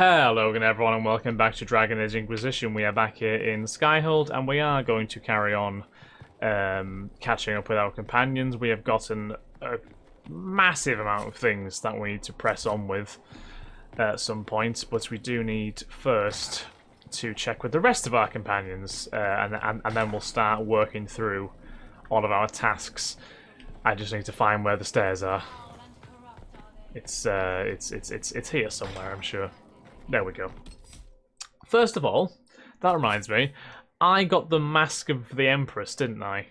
Hello again everyone and welcome back to Dragon Age Inquisition. We are back here in Skyhold and we are going to carry on catching up with our companions. We have gotten a massive amount of things that we need to press on with at some point, but we do need first to check with the rest of our companions and then we'll start working through all of our tasks. I just need to find where the stairs are. It's here somewhere, I'm sure. There we go. First of all, that reminds me, I got the Mask of the Empress, didn't I?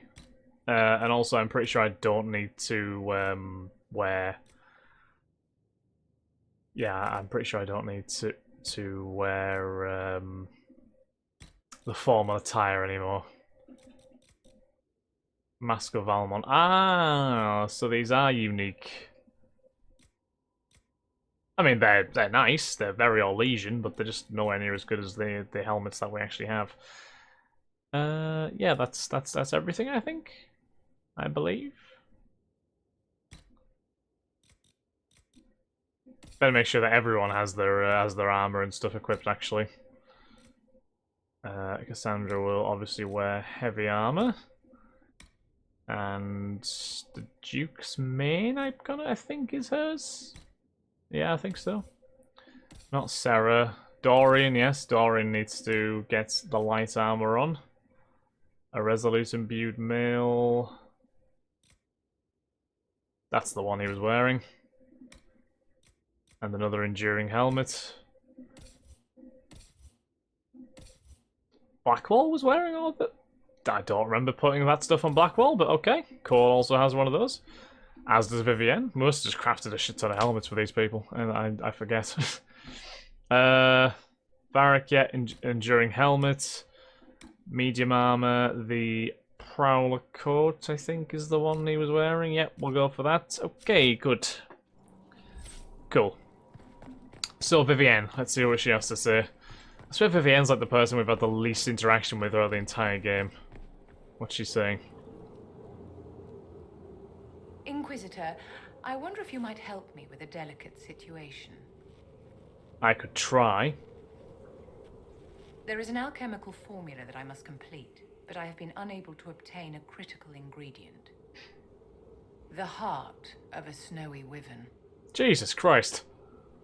And also, I'm pretty sure I don't need to wear. Yeah, I'm pretty sure I don't need to wear the formal attire anymore. Mask of Valmont. Ah, so these are unique. I mean, they're nice. They're very Orlesian, but they're just nowhere near as good as the helmets that we actually have. Yeah, that's everything. I think. I believe. Better make sure that everyone has their armor and stuff equipped. Actually, Cassandra will obviously wear heavy armor, and the Duke's main icon, I think, is hers. Yeah, I think so. Not Sarah. Dorian, yes. Dorian needs to get the light armor on. A resolute imbued mail. That's the one he was wearing. And another enduring helmet. Blackwall was wearing all of it? I don't remember putting that stuff on Blackwall, but okay. Cole also has one of those. As does Vivienne. We must have just crafted a shit ton of helmets for these people, and I forget. Varric, yeah, enduring helmet. Medium armor. The Prowler coat, I think, is the one he was wearing. Yep, we'll go for that. Okay, good. Cool. So, Vivienne, let's see what she has to say. I swear Vivienne's like the person we've had the least interaction with throughout the entire game. What's she saying? Inquisitor, I wonder if you might help me with a delicate situation. I could try. There is an alchemical formula that I must complete, but I have been unable to obtain a critical ingredient. The heart of a snowy wyvern. Jesus Christ.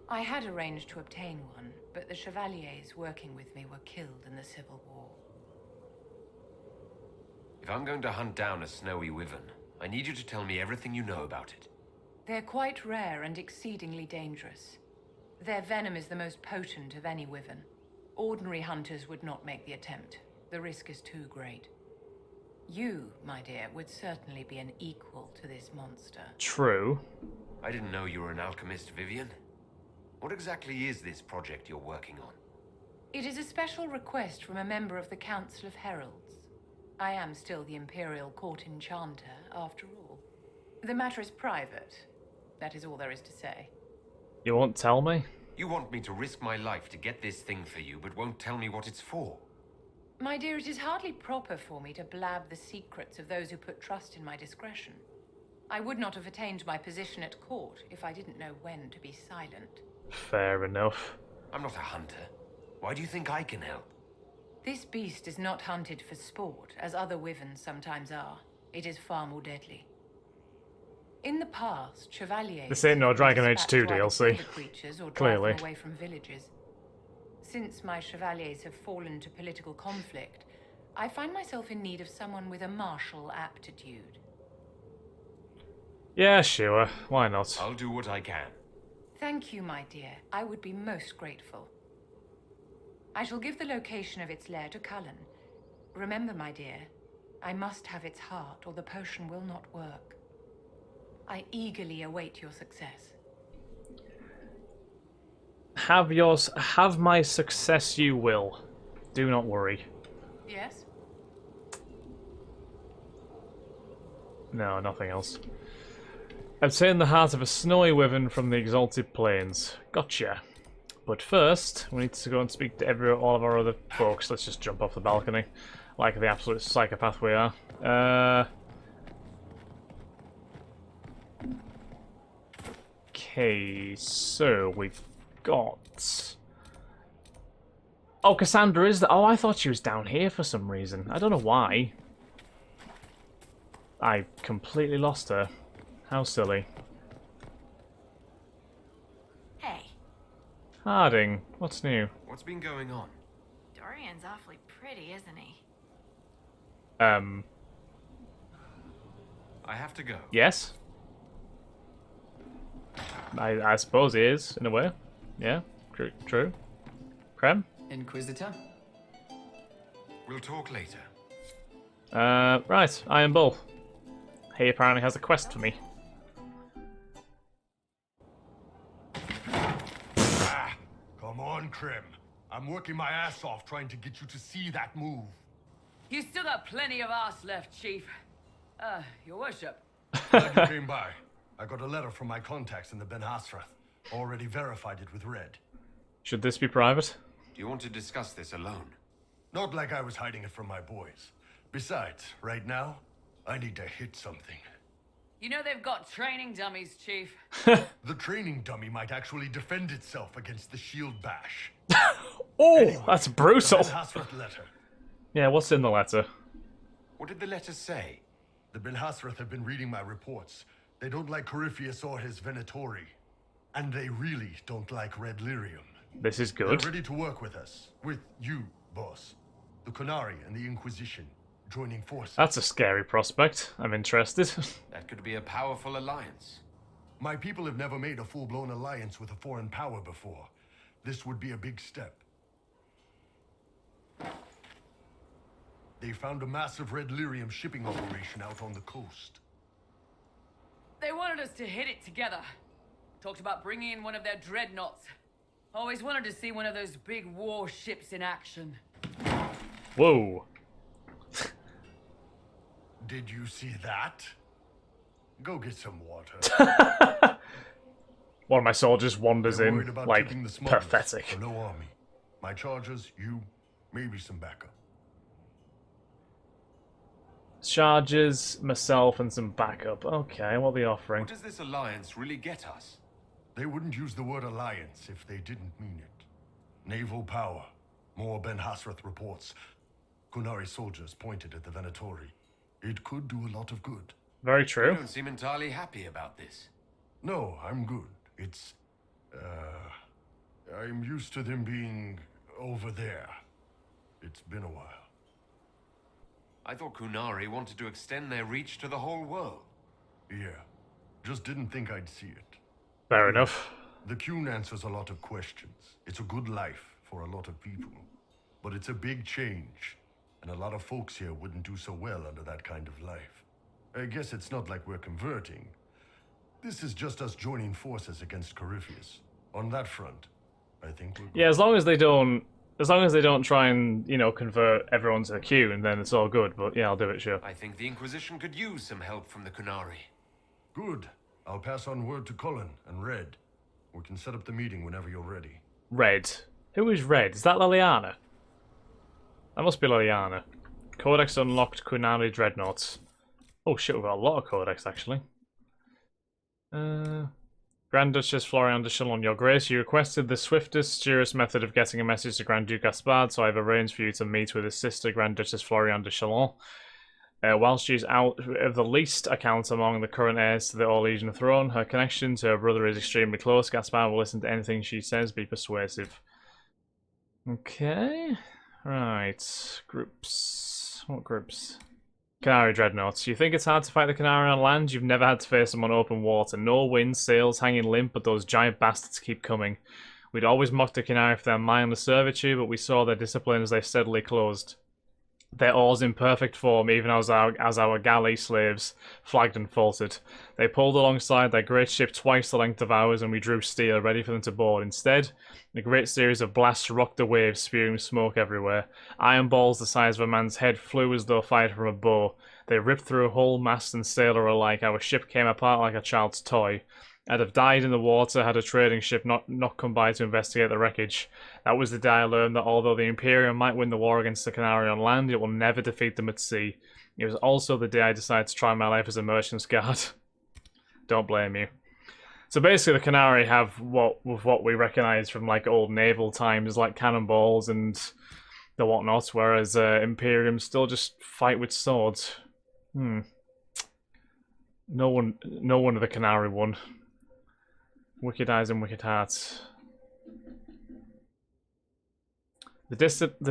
I had arranged to obtain one, but the chevaliers working with me were killed in the Civil War. If I'm going to hunt down a snowy wyvern, I need you to tell me everything you know about it. They're quite rare and exceedingly dangerous. Their venom is the most potent of any wyvern. Ordinary hunters would not make the attempt. The risk is too great. You, my dear, would certainly be an equal to this monster. True. I didn't know you were an alchemist, Vivienne. What exactly is this project you're working on? It is a special request from a member of the Council of Heralds. I am still the Imperial Court Enchanter, after all. The matter is private. That is all there is to say. You won't tell me? You want me to risk my life to get this thing for you, but won't tell me what it's for? My dear, it is hardly proper for me to blab the secrets of those who put trust in my discretion. I would not have attained my position at court if I didn't know when to be silent. Fair enough. I'm not a hunter. Why do you think I can help? This beast is not hunted for sport, as other wyverns sometimes are. It is far more deadly. In the past, chevaliers... This ain't no Dragon Age 2 dispatched to either DLC. kill the creatures or drive Clearly. them away from villages. Since my chevaliers have fallen to political conflict, I find myself in need of someone with a martial aptitude. Yeah, sure. Why not? I'll do what I can. Thank you, my dear. I would be most grateful. I shall give the location of its lair to Cullen. Remember, my dear, I must have its heart or the potion will not work. I eagerly await your success. Have my success you will. Do not worry. Yes? No, nothing else. Obtain the heart of a snowy wyvern from the exalted plains. Gotcha. But first, we need to go and speak to all of our other folks. Let's just jump off the balcony, like the absolute psychopath we are. Okay, so we've got Oh, Cassandra is... Oh, I thought she was down here for some reason. I don't know why. I completely lost her. How silly. Hey, Harding, what's new? What's been going on? Dorian's awfully pretty, isn't he? I have to go. Yes? I suppose he is, in a way. Yeah, true. Krem? Inquisitor? We'll talk later. Right, Iron Bull. He apparently has a quest for me. Come on, Krem. I'm working my ass off trying to get you to see that move. You still got plenty of arse left, Chief. Your worship. Glad you came by. I got a letter from my contacts in the Ben Hasrath. Already verified it with Red. Should this be private? Do you want to discuss this alone? Not like I was hiding it from my boys. Besides, right now, I need to hit something. You know they've got training dummies, Chief. The training dummy might actually defend itself against the shield bash. Oh, Anyway, that's The brutal. Ben Hasrath letter. Yeah, what's in the letter? What did the letter say? The Ben Hasrath have been reading my reports. They don't like Corypheus or his Venatori. And they really don't like Red Lyrium. This is They're good. ready to work with us. With you, boss. The Qunari and the Inquisition. Joining forces. That's a scary prospect. I'm interested. That could be a powerful alliance. My people have never made a full-blown alliance with a foreign power before. This would be a big step. They found a massive Red Lyrium shipping operation out on the coast. They wanted us to hit it together. Talked about bringing in one of their dreadnoughts. Always wanted to see one of those big war ships in action. Whoa. Did you see that? Go get some water. One of my soldiers wanders They're in, worried about like, keeping the smugglers, pathetic. so no army. My charges, you, maybe some backup. Charges, myself, and some backup. Okay, what are they offering? What does this alliance really get us? They wouldn't use the word alliance if they didn't mean it. Naval power. More Ben Hasrath reports. Qunari soldiers pointed at the Venatori. It could do a lot of good. Very You true. don't seem entirely happy about this. No, I'm good. It's... I'm used to them being over there. It's been a while. I thought Qunari wanted to extend their reach to the whole world. Yeah. Just didn't think I'd see it. Fair enough. The Qun answers a lot of questions. It's a good life for a lot of people. But it's a big change. And a lot of folks here wouldn't do so well under that kind of life. I guess it's not like we're converting. This is just us joining forces against Corypheus. On that front, I think we're good. Yeah, as long as they don't try and, you know, convert everyone to a queue, and then it's all good. But yeah, I'll do it, sure. I think the Inquisition could use some help from the Qunari. Good. I'll pass on word to Cullen and Red. We can set up the meeting whenever you're ready. Red. Who is Red? Is that Liliana? That must be Liliana. Codex unlocked Qunari dreadnoughts. Oh shit, we've got a lot of codex actually. Grand Duchess Florian de Chalon, Your Grace, you requested the swiftest, surest method of getting a message to Grand Duke Gaspard, so I've arranged for you to meet with his sister, Grand Duchess Florian de Chalon. While she's out of the least account among the current heirs to the Orlesian throne, her connection to her brother is extremely close. Gaspard will listen to anything she says, be persuasive. Okay. Right. Groups. What groups? Qunari dreadnoughts. You think it's hard to fight the Qunari on land? You've never had to face them on open water. No wind, sails hanging limp, but those giant bastards keep coming. We'd always mocked the Qunari for their mindless servitude, but we saw their discipline as they steadily closed. Their oars in perfect form, even as our galley slaves flagged and faltered. They pulled alongside their great ship twice the length of ours, and we drew steel, ready for them to board. Instead, a great series of blasts rocked the waves, spewing smoke everywhere. Iron balls the size of a man's head flew as though fired from a bow. They ripped through hull, mast, and sailor alike. Our ship came apart like a child's toy. I'd have died in the water had a trading ship not come by to investigate the wreckage. That was the day I learned that although the Emporium might win the war against the Qunari on land, it will never defeat them at sea. It was also the day I decided to try my life as a merchant's guard. Don't blame you. So basically, the Qunari have what we recognise from like old naval times, like cannonballs and the whatnot, whereas Imperium still just fight with swords. No wonder the Qunari won. Wicked eyes and wicked hearts. The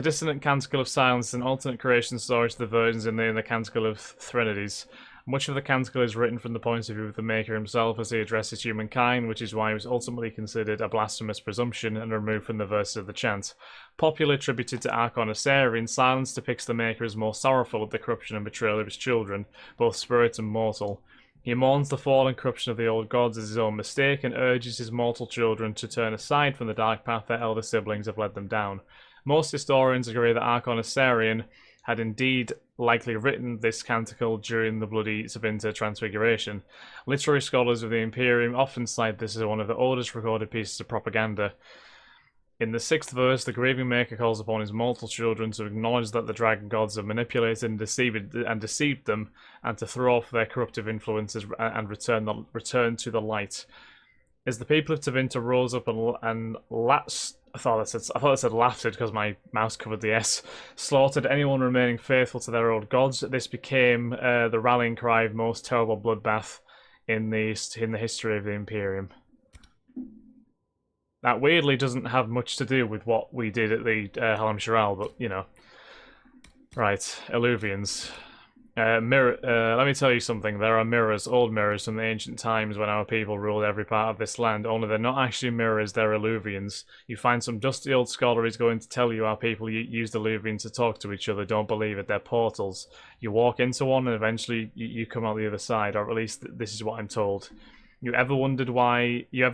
Dissonant Canticle of Silence is an alternate creation story to the versions in the Canticle of Threnodies. Much of the Canticle is written from the point of view of the Maker himself as he addresses humankind, which is why it was ultimately considered a blasphemous presumption and removed from the verses of the chant. Popularly attributed to Hakkon Asarian, Silence depicts the Maker as more sorrowful at the corruption and betrayal of his children, both spirit and mortal. He mourns the fall and corruption of the old gods as his own mistake and urges his mortal children to turn aside from the dark path their elder siblings have led them down. Most historians agree that Hakkon Asarian had indeed likely written this canticle during the bloody Sabinta Transfiguration. Literary scholars of the Emporium often cite this as one of the oldest recorded pieces of propaganda. In the 6th verse, the grieving Maker calls upon his mortal children to acknowledge that the dragon gods have manipulated and deceived them, and to throw off their corruptive influences and return to the light. As the people of Tevinter rose up and I thought it said laughed because my mouse covered the S. Slaughtered anyone remaining faithful to their old gods. This became the rallying cry of most terrible bloodbath in the history of the Imperium. That weirdly doesn't have much to do with what we did at the Halam Shiral, but you know. Right, Illuvians. Let me tell you something. There are mirrors, old mirrors from the ancient times when our people ruled every part of this land, only they're not actually mirrors, they're Illuvians. You find some dusty old scholar is going to tell you our people used Illuvians to talk to each other. Don't believe it, they're portals. You walk into one and eventually you come out the other side, or at least this is what I'm told. You ever wonder why they've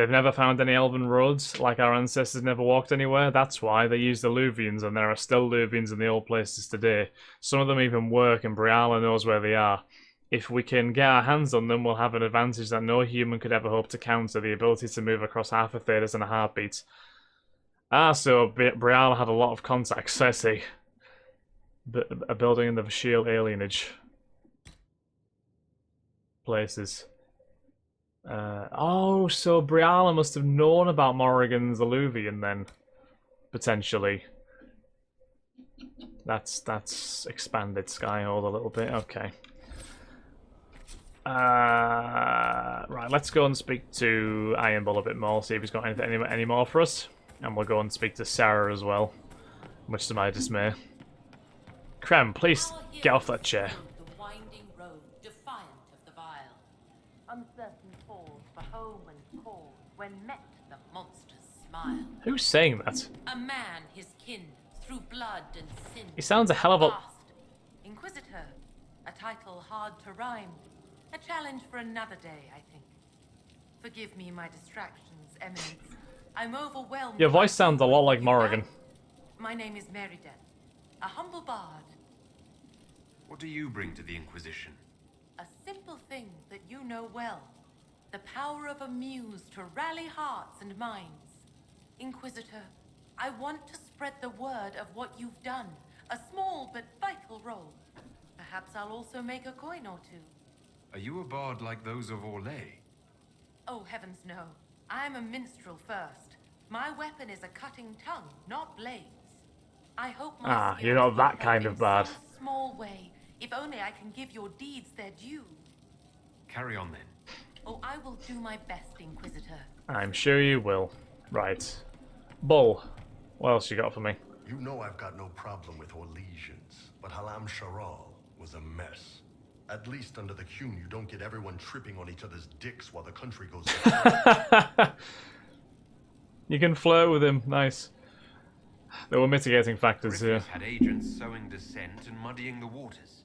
never found any elven roads, like our ancestors never walked anywhere? That's why they used Illuvians, and there are still Illuvians in the old places today. Some of them even work, and Briala knows where they are. If we can get our hands on them, we'll have an advantage that no human could ever hope to counter, the ability to move across half a theaters in a heartbeat. Ah, so Briala had a lot of contacts, I see. A building in the Vashil alienage. Places. Oh, so Briala must have known about Morrigan's Illuvian then, potentially. That's expanded Skyhold a little bit. Okay. Right, let's go and speak to Iron Bull a bit more, see if he's got any more for us, and we'll go and speak to Sarah as well, much to my dismay. Krem, please get off that chair. When met the monster's smile. Who's saying that? A man his kin through blood and sin. He sounds a hell of a... Inquisitor, a title hard to rhyme. A challenge for another day, I think. Forgive me my distractions, Eminence. I'm overwhelmed. Your voice sounds a lot like Morrigan. My name is Meriden, a humble bard. What do you bring to the Inquisition? A simple thing that you know well. The power of a muse to rally hearts and minds. Inquisitor, I want to spread the word of what you've done. A small but vital role. Perhaps I'll also make a coin or two. Are you a bard like those of Orlais? Oh, heavens no. I'm a minstrel first. My weapon is a cutting tongue, not blades. I hope my you're not that kind of bard. In some small way, if only I can give your deeds their due. Carry on then. Oh, I will do my best, Inquisitor. I'm sure you will. Right. Bull, what else you got for me? You know I've got no problem with Orlesians, but Halam Sharal was a mess. At least under the Qun, you don't get everyone tripping on each other's dicks while the country goes to You can flirt with him. Nice. There were mitigating factors here. Had agents sowing dissent and muddying the waters.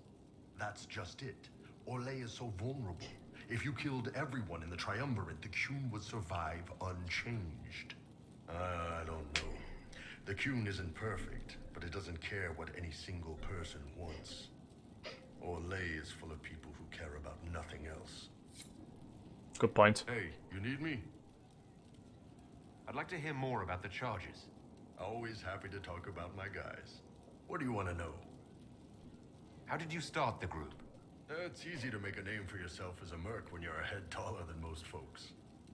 That's just it. Orlais is so vulnerable. If you killed everyone in the Triumvirate, the Qun would survive unchanged. I don't know. The Qun isn't perfect, but it doesn't care what any single person wants. Orlais is full of people who care about nothing else. Good point. Hey, you need me? I'd like to hear more about the charges. Always happy to talk about my guys. What do you want to know? How did you start the group? It's easy to make a name for yourself as a merc when you're a head taller than most folks.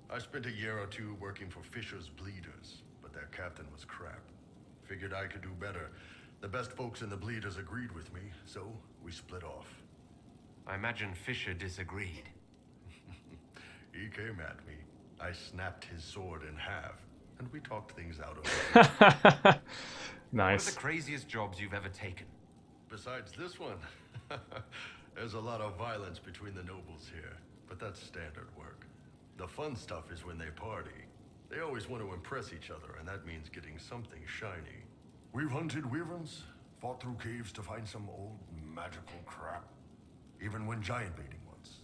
I spent a year or two working for Fisher's Bleeders, but their captain was crap. Figured I could do better. The best folks in the Bleeders agreed with me, so we split off. I imagine Fisher disagreed. He came at me. I snapped his sword in half, and we talked things out of it. Nice. What are the craziest jobs you've ever taken? Besides this one, there's a lot of violence between the nobles here, but that's standard work. The fun stuff is when they party. They always want to impress each other, and that means getting something shiny. We've hunted wyverns, fought through caves to find some old magical crap. Even went giant baiting once.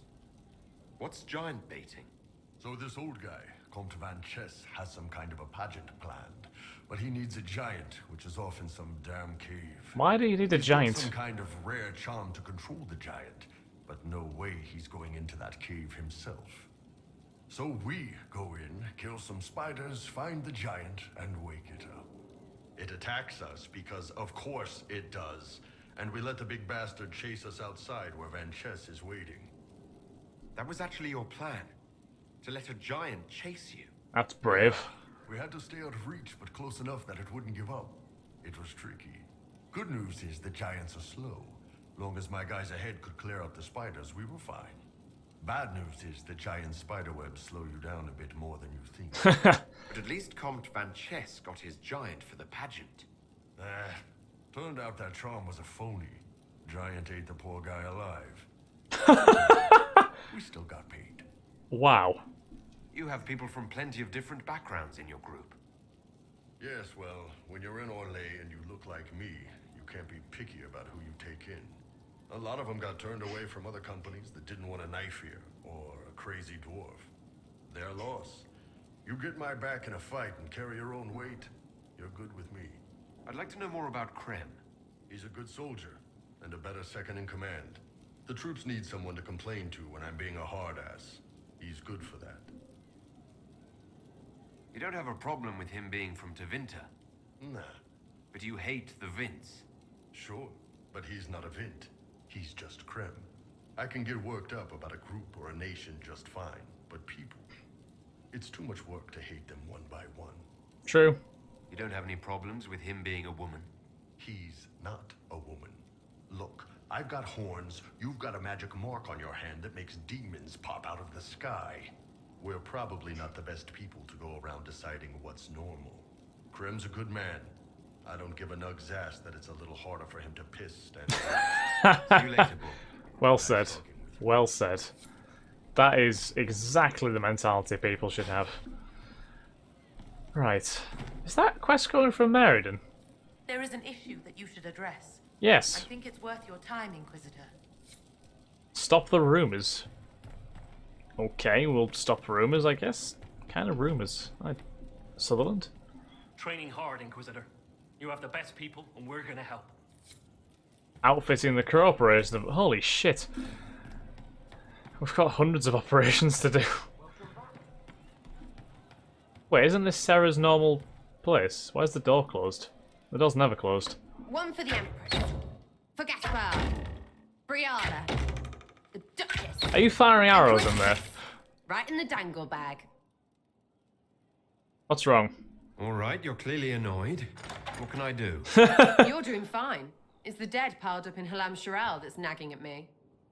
What's giant baiting? So this old guy, Comte Van Chess, has some kind of a pageant planned. But he needs a giant, which is off in some damn cave. Why do you need a He's got giant? some kind of rare charm to control the giant. But no way he's going into that cave himself. So we go in, kill some spiders, find the giant, and wake it up. It attacks us because, of course, it does. And we let the big bastard chase us outside where Van Chess is waiting. That was actually your plan? To let a giant chase you? That's brave. We had to stay out of reach, but close enough that it wouldn't give up. It was tricky. Good news is the giants are slow. Long as my guys ahead could clear out the spiders, we were fine. Bad news is the giant spiderwebs slow you down a bit more than you think. But at least Comte Van Chess got his giant for the pageant. Turned out that charm was a phony. Giant ate the poor guy alive. We still got paid. Wow. You have people from plenty of different backgrounds in your group. Yes, well, when you're in Orlais and you look like me, you can't be picky about who you take in. A lot of them got turned away from other companies that didn't want a knife here, or a crazy dwarf. Their loss. You get my back in a fight and carry your own weight, you're good with me. I'd like to know more about Krem. He's a good soldier, and a better second in command. The troops need someone to complain to when I'm being a hard-ass. He's good for that. You don't have a problem with him being from Tevinter, Nah, but you hate the Vince. sure, but he's not a Vint. He's just Krem. I can get worked up about a group or a nation just fine, but people, it's too much work to hate them one by one. True. You don't have any problems with him being a woman? He's not a woman. Look, I've got horns, you've got a magic mark on your hand that makes demons pop out of the sky. We're probably not the best people to go around deciding what's normal. Krem's a good man. I don't give a nug's ass that it's a little harder for him to piss standing. See you later, Bull. Well said. Well said. That is exactly the mentality people should have. Right. Is that quest going from Meriden? There is an issue that you should address. I Yes. think it's worth your time, Inquisitor. Stop the rumours. Okay, we'll stop rumours, I guess. Kind of rumours. Sutherland? Training hard, Inquisitor. You have the best people, and we're gonna help. Outfitting the crew operation. Holy shit. We've got hundreds of operations to do. Wait, isn't this Sarah's normal place? Why is the door closed? The door's never closed. One for the Empress. For Gaspar. Brianna. The Duchess. Are you firing arrows in there? Right in the dangle bag. What's wrong? All right, you're clearly annoyed. What can I do? You're doing fine. It's the dead piled up in Halam Sharal that's nagging at me.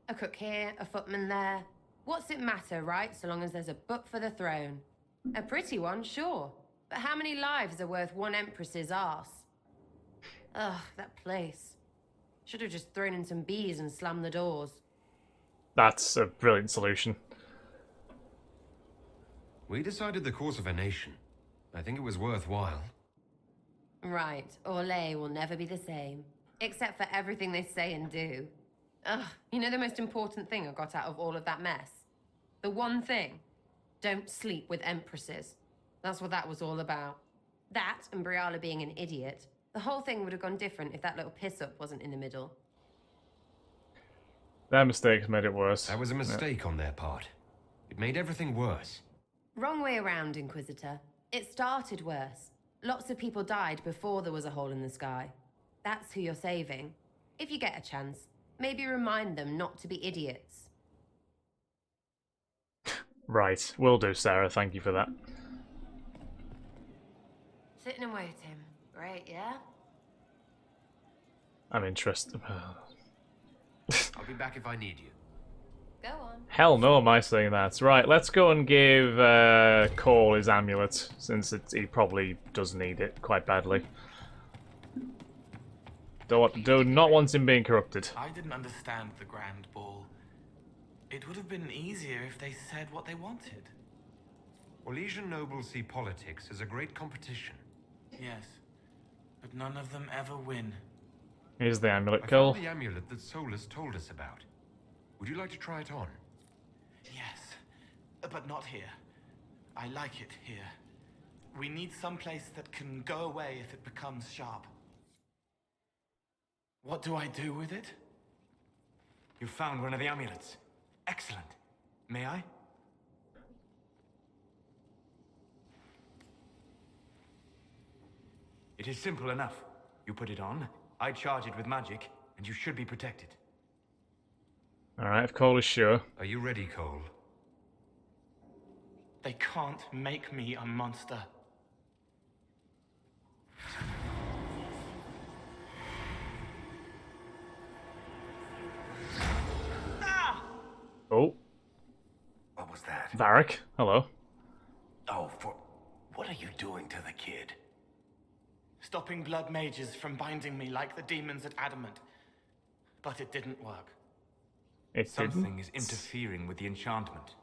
A cook here, a footman there. What's it matter, right? So long as there's a book for the throne. A pretty one, sure. But how many lives are worth one empress's arse? Ugh, that place. Should have just thrown in some bees and slammed the doors. That's a brilliant solution. We decided the course of a nation. I think it was worthwhile. Right, Orlais will never be the same. Except for everything they say and do. Ugh, you know the most important thing I got out of all of that mess? The one thing. Don't sleep with empresses. That's what that was all about. That and Briala being an idiot. The whole thing would have gone different if that little piss-up wasn't in the middle. Their mistakes made it worse. That was a mistake on their part. It made everything worse. Wrong way around, Inquisitor. It started worse. Lots of people died before there was a hole in the sky. That's who you're saving. If you get a chance, Maybe remind them not to be idiots. Right, will do, Sarah. Thank you for that. Sitting and waiting. Great, yeah? I'm interested. I'll be back if I need you. Go on. Hell no, am I saying that? Right, let's go and give Cole his amulet, since he probably does need it quite badly. Do not want him being corrupted. I didn't understand the Grand Ball. It would have been easier if they said what they wanted. Orlesian nobles see politics as a great competition. Yes, but none of them ever win. Here's the amulet, I Cole. found the amulet that Solus told us about. Would you like to try it on? Yes, but not here. I like it here. We need some place that can go away if it becomes sharp. What do I do with it? You found one of the amulets. Excellent. May I? It is simple enough. You put it on, I charge it with magic, and you should be protected. Alright, if Cole is sure. Are you ready, Cole? They can't make me a monster. Oh, What was that? Varric, hello. Oh, what are you doing to the kid? Stopping blood mages from binding me like the demons at Adamant. But it didn't work. Something is interfering with the enchantment.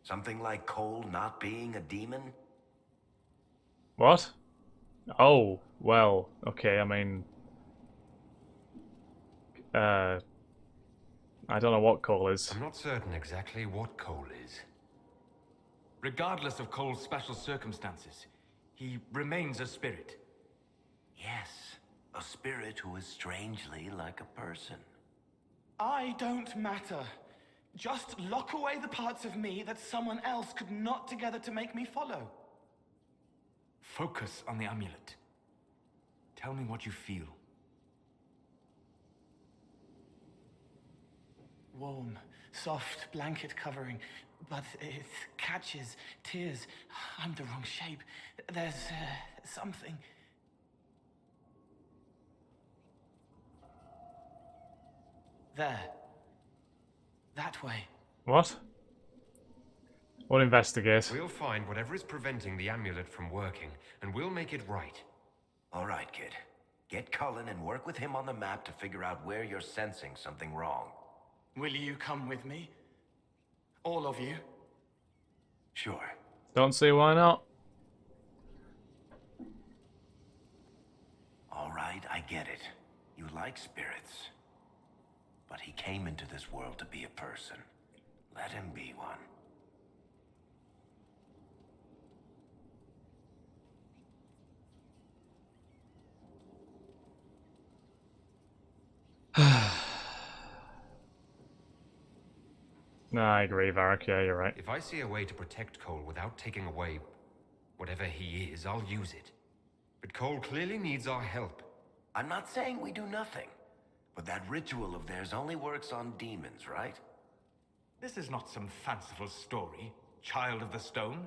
Something like Cole not being a demon? What? Oh, well, okay, I mean... I don't know what Cole is. I'm not certain exactly what Cole is. Regardless of Cole's special circumstances, he remains a spirit. Yes, a spirit who is strangely like a person. I don't matter. Just lock away the parts of me that someone else could knot together to make me follow. Focus on the amulet. Tell me what you feel. Warm, soft blanket covering, but it catches tears. I'm the wrong shape. There's something. There. That way. What? We'll investigate. We'll find whatever is preventing the amulet from working, and we'll make it right. All right, kid. Get Cullen and work with him on the map to figure out where you're sensing something wrong. Will you come with me? All of you? Sure. Don't see why not. All right, I get it. You like spirits. But he came into this world to be a person. Let him be one. No, I agree, Varric. Yeah, you're right. If I see a way to protect Cole without taking away whatever he is, I'll use it. But Cole clearly needs our help. I'm not saying we do nothing. But that ritual of theirs only works on demons, right? This is not some fanciful story, child of the stone.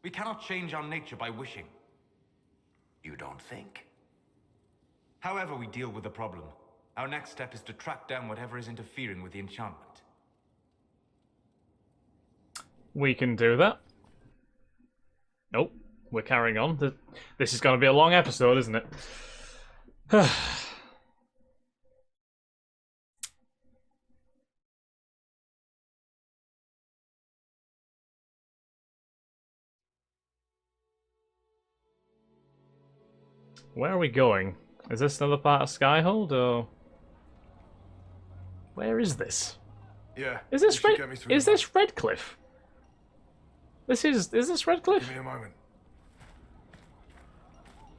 We cannot change our nature by wishing. You don't think? However we deal with the problem, our next step is to track down whatever is interfering with the enchantment. We can do that. Nope, we're carrying on. This is going to be a long episode, isn't it? Where are we going? Is this another part of Skyhold, or... Where is this? Yeah. Is this Redcliffe? Is this Redcliffe? Give me a moment.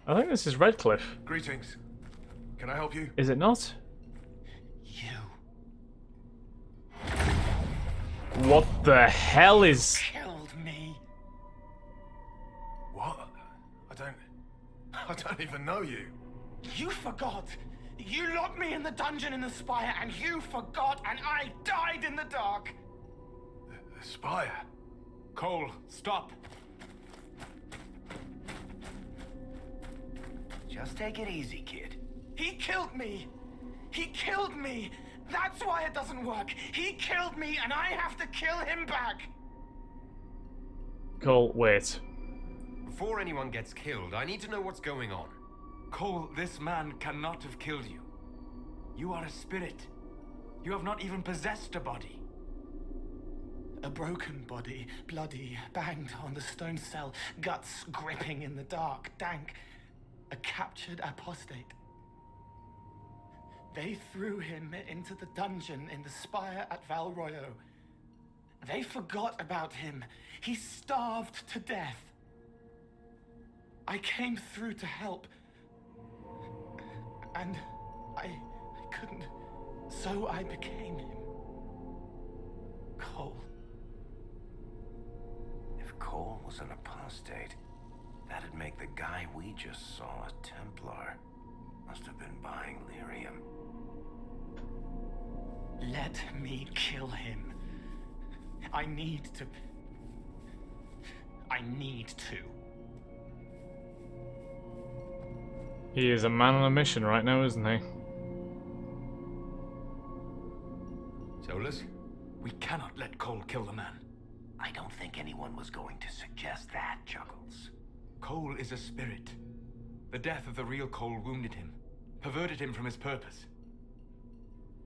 I think this is Redcliffe. Greetings. Can I help you? Is it not? You. What the hell is... Killed me. What? I don't even know you. You forgot. You locked me in the dungeon in the spire, and you forgot, and I died in the dark. The spire? Cole, stop. Just take it easy, kid. He killed me. He killed me. That's why it doesn't work. He killed me, and I have to kill him back. Cole, wait. Before anyone gets killed, I need to know what's going on. Cole, this man cannot have killed you. You are a spirit. You have not even possessed a body. A broken body, bloody, banged on the stone cell, guts gripping in the dark, dank. A captured apostate. They threw him into the dungeon in the spire at Valroyo. They forgot about him. He starved to death. I came through to help. And I couldn't. So I became him. Cole. If Cole was an apostate, that'd make the guy we just saw a Templar. Must have been buying lyrium. Let me kill him. I need to. He is a man on a mission right now, isn't he? Solus? We cannot let Cole kill the man. I don't think anyone was going to suggest that, Juggles. Cole is a spirit. The death of the real Cole wounded him, perverted him from his purpose.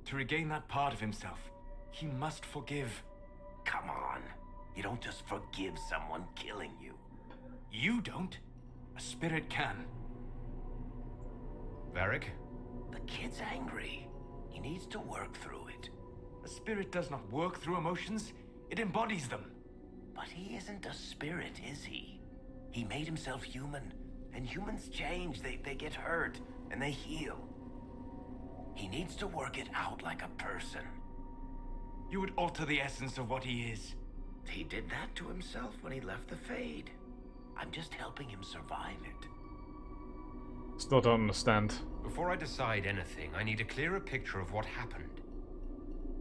To regain that part of himself, he must forgive. Come on. You don't just forgive someone killing you. You don't. A spirit can. Varric? The kid's angry. He needs to work through it. A spirit does not work through emotions, it embodies them. But he isn't a spirit, is he? He made himself human, and humans change. They get hurt, and they heal. He needs to work it out like a person. You would alter the essence of what he is. He did that to himself when he left the Fade. I'm just helping him survive it. Still don't understand. Before I decide anything, I need a clearer picture of what happened.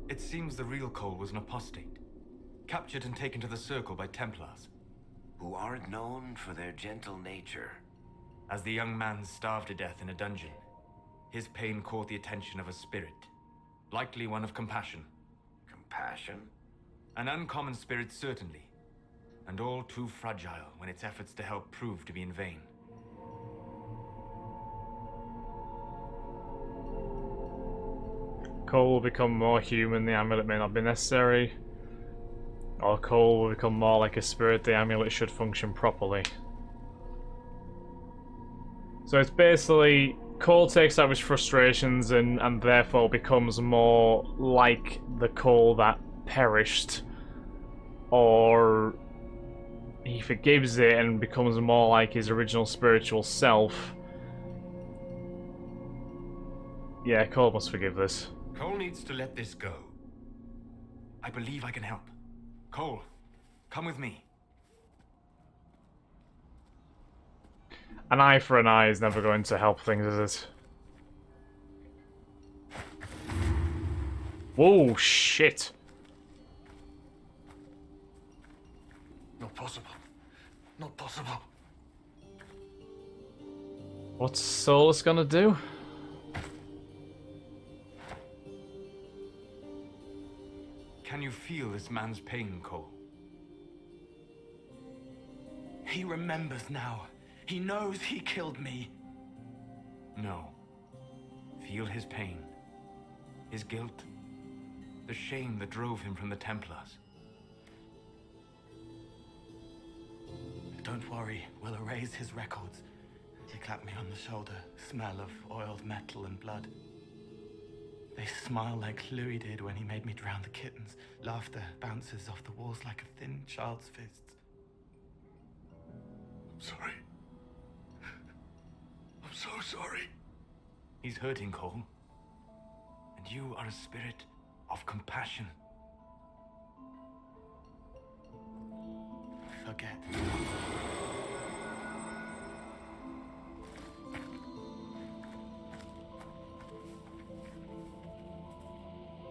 It seems the real Cole was an apostate, captured and taken to the Circle by Templars. Who aren't known for their gentle nature. As the young man starved to death in a dungeon, his pain caught the attention of a spirit, likely one of compassion. Compassion? An uncommon spirit, certainly, and all too fragile when its efforts to help prove to be in vain. Cole will become more human, the amulet may not be necessary. Or Cole will become more like a spirit, the amulet should function properly. So it's basically, Cole takes out his frustrations and therefore becomes more like the Cole that perished. Or he forgives it and becomes more like his original spiritual self. Yeah, Cole must forgive this. Cole needs to let this go. I believe I can help. Cole, come with me. An eye for an eye is never going to help things, is it? Whoa, shit. Not possible. Not possible. What's Solus gonna do? Can you feel this man's pain, Cole? He remembers now. He knows he killed me. No. Feel his pain. His guilt. The shame that drove him from the Templars. Don't worry, we'll erase his records. He clapped me on the shoulder, smell of oiled metal and blood. They smile like Louis did when he made me drown the kittens. Laughter bounces off the walls like a thin child's fists. I'm sorry. I'm so sorry. He's hurting, Cole. And you are a spirit of compassion. Forget.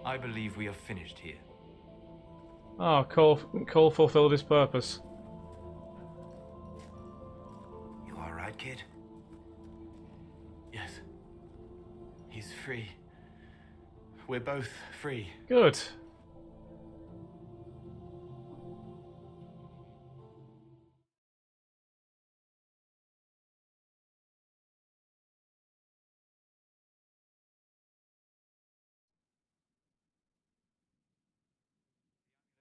I believe we are finished here. Oh, Cole fulfilled his purpose. You alright, kid? Yes. He's free. We're both free. Good.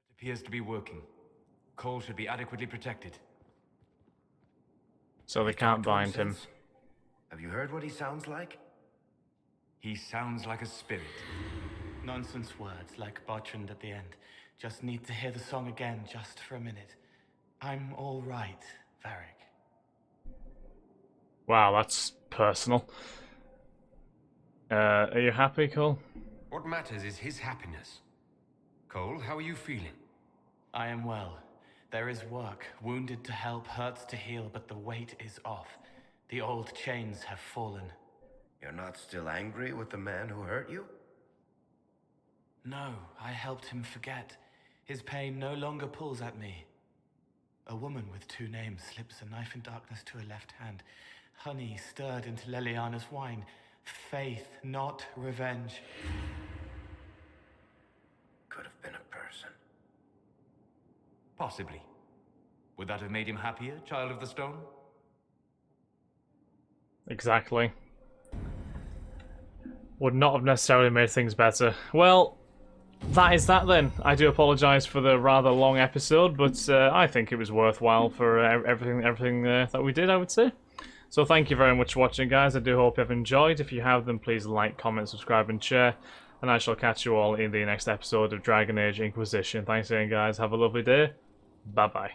It appears to be working. Cole should be adequately protected. So they can't bind him. Have you heard what he sounds like? He sounds like a spirit. Nonsense words like Bertrand at the end. Just need to hear the song again just for a minute. I'm all right, Varric. Wow, that's personal. Are you happy, Cole? What matters is his happiness. Cole, how are you feeling? I am well. There is work. Wounded to help, hurts to heal, but the weight is off. The old chains have fallen. You're not still angry with the man who hurt you? No, I helped him forget. His pain no longer pulls at me. A woman with 2 names slips a knife in darkness to her left hand. Honey stirred into Leliana's wine. Faith, not revenge. Could have been a person. Possibly. Would that have made him happier, Child of the Stone? Exactly. Would not have necessarily made things better. Well, that is that then. I do apologise for the rather long episode, but I think it was worthwhile for everything that we did, I would say. So thank you very much for watching, guys. I do hope you have enjoyed. If you have, then please like, comment, subscribe, and share. And I shall catch you all in the next episode of Dragon Age Inquisition. Thanks again, guys. Have a lovely day. Bye-bye.